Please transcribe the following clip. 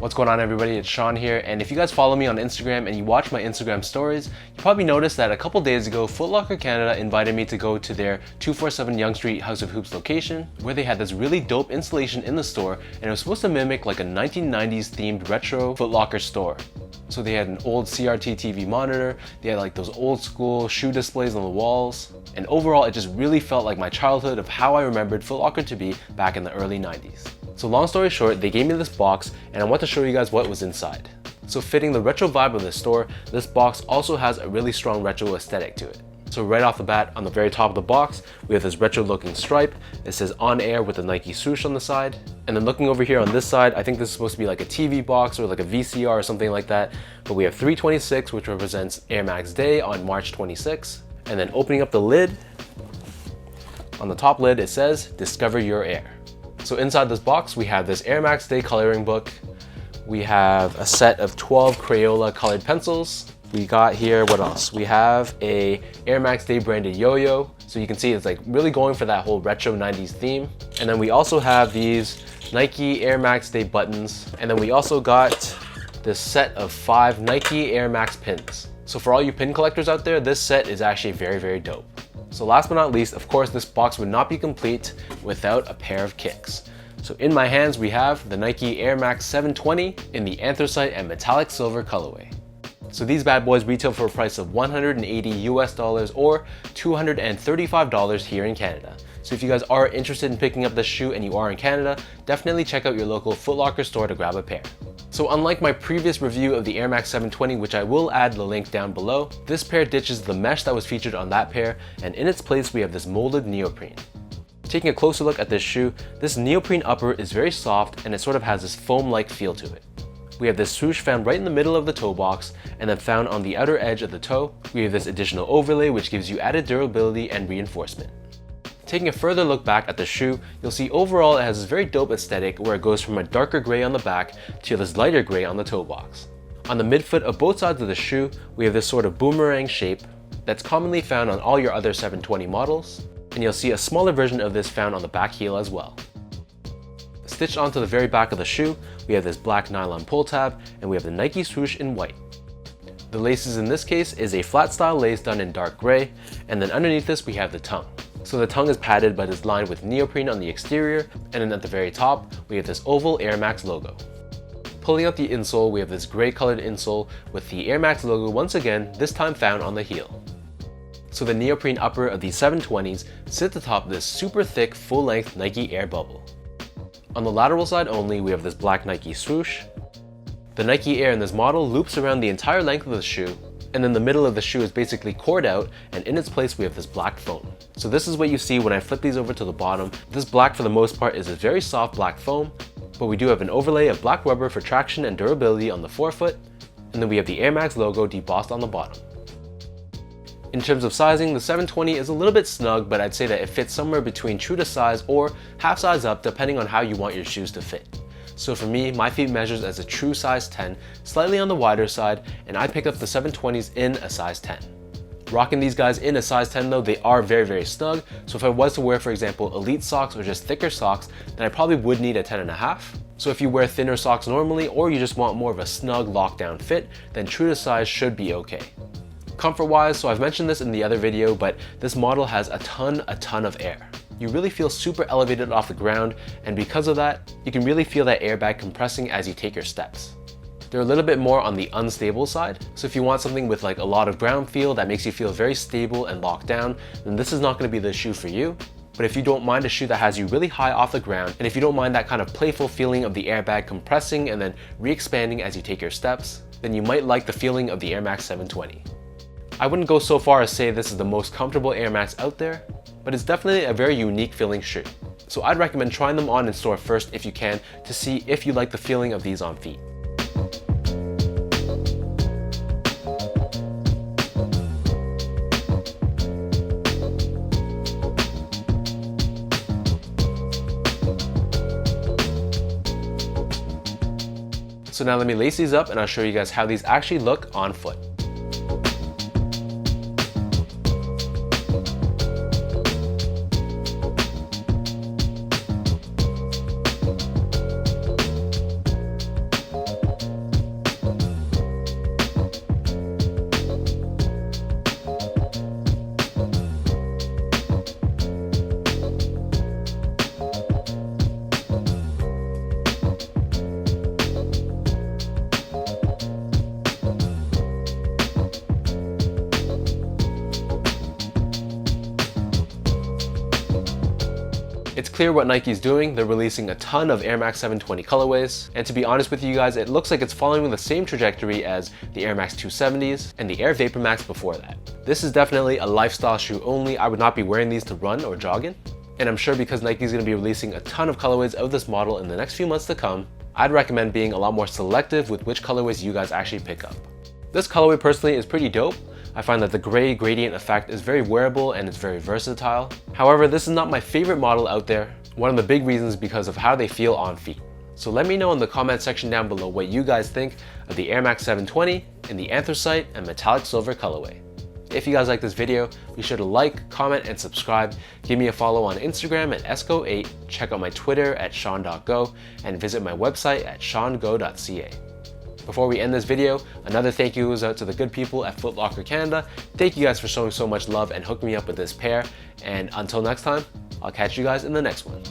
What's going on, everybody? It's Sean here, and if you guys follow me on Instagram and you watch my Instagram stories, you probably noticed that a couple days ago, Foot Locker Canada invited me to go to their 247 Yonge Street House of Hoops location, where they had this really dope installation in the store, and it was supposed to mimic like a 1990s themed retro Foot Locker store. So they had an old CRT TV monitor, they had like those old school shoe displays on the walls, and overall it just really felt like my childhood of how I remembered Foot Locker to be back in the early 90s. So long story short, they gave me this box and I want to show you guys what was inside. So fitting the retro vibe of the store, this box also has a really strong retro aesthetic to it. So right off the bat, on the very top of the box, we have this retro looking stripe. It says on air with a Nike swoosh on the side. And then looking over here on this side, I think this is supposed to be like a TV box or like a VCR or something like that. But we have 326, which represents Air Max Day on March 26. And then opening up the lid, on the top lid it says, Discover Your Air. So inside this box, we have this Air Max Day coloring book. We have a set of 12 Crayola colored pencils. We got here, what else? We have a Air Max Day branded yo-yo. So you can see it's like really going for that whole retro 90s theme. And then we also have these Nike Air Max Day buttons. And then we also got this set of 5 Nike Air Max pins. So for all you pin collectors out there, this set is actually very, very dope. So last but not least, of course, this box would not be complete without a pair of kicks. So in my hands, we have the Nike Air Max 720 in the anthracite and metallic silver colorway. So these bad boys retail for a price of $180 US or $235 here in Canada. So if you guys are interested in picking up this shoe and you are in Canada, definitely check out your local Foot Locker store to grab a pair. So unlike my previous review of the Air Max 720, which I will add the link down below, this pair ditches the mesh that was featured on that pair, and in its place we have this molded neoprene. Taking a closer look at this shoe, this neoprene upper is very soft and it sort of has this foam-like feel to it. We have this swoosh found right in the middle of the toe box, and then found on the outer edge of the toe, we have this additional overlay which gives you added durability and reinforcement. Taking a further look back at the shoe, you'll see overall it has this very dope aesthetic where it goes from a darker gray on the back to this lighter gray on the toe box. On the midfoot of both sides of the shoe, we have this sort of boomerang shape that's commonly found on all your other 720 models, and you'll see a smaller version of this found on the back heel as well. Stitched onto the very back of the shoe, we have this black nylon pull tab, and we have the Nike swoosh in white. The laces in this case is a flat style lace done in dark gray, and then underneath this we have the tongue. So the tongue is padded but is lined with neoprene on the exterior, and then at the very top, we have this oval Air Max logo. Pulling out the insole, we have this gray colored insole with the Air Max logo once again, this time found on the heel. So the neoprene upper of these 720s sits atop this super thick, full-length Nike Air bubble. On the lateral side only, we have this black Nike swoosh. The Nike Air in this model loops around the entire length of the shoe, and then the middle of the shoe is basically cored out, and in its place we have this black foam. So this is what you see when I flip these over to the bottom. This black for the most part is a very soft black foam, but we do have an overlay of black rubber for traction and durability on the forefoot, and then we have the Air Max logo debossed on the bottom. In terms of sizing, the 720 is a little bit snug, but I'd say that it fits somewhere between true to size or half size up depending on how you want your shoes to fit. So for me, my feet measures as a true size 10, slightly on the wider side, and I picked up the 720s in a size 10. Rocking these guys in a size 10 though, they are very, very snug. So if I was to wear, for example, elite socks or just thicker socks, then I probably would need a 10.5. So if you wear thinner socks normally, or you just want more of a snug lockdown fit, then true to size should be okay. Comfort wise, so I've mentioned this in the other video, but this model has a ton of air. You really feel super elevated off the ground, and because of that, you can really feel that airbag compressing as you take your steps. They're a little bit more on the unstable side, so if you want something with like a lot of ground feel that makes you feel very stable and locked down, then this is not going to be the shoe for you. But if you don't mind a shoe that has you really high off the ground, and if you don't mind that kind of playful feeling of the airbag compressing and then re-expanding as you take your steps, then you might like the feeling of the Air Max 720. I wouldn't go so far as say this is the most comfortable Air Max out there, but it's definitely a very unique feeling shoe. So I'd recommend trying them on in store first if you can, to see if you like the feeling of these on feet. So now let me lace these up and I'll show you guys how these actually look on foot. It's clear what Nike's doing. They're releasing a ton of Air Max 720 colorways, and to be honest with you guys, it looks like it's following the same trajectory as the Air Max 270s and the Air Vapor Max before that. This is definitely a lifestyle shoe only. I would not be wearing these to run or jog in. And I'm sure because Nike's going to be releasing a ton of colorways of this model in the next few months to come, I'd recommend being a lot more selective with which colorways you guys actually pick up. This colorway personally is pretty dope. I find that the gray gradient effect is very wearable and it's very versatile. However, this is not my favorite model out there. One of the big reasons because of how they feel on feet. So let me know in the comment section down below what you guys think of the Air Max 720 in the anthracite and metallic silver colorway. If you guys like this video, be sure to like, comment, and subscribe. Give me a follow on Instagram at esco8, check out my Twitter at sean.go, and visit my website at seango.ca. Before we end this video, another thank you goes out to the good people at Foot Locker Canada. Thank you guys for showing so much love and hooking me up with this pair. And until next time, I'll catch you guys in the next one.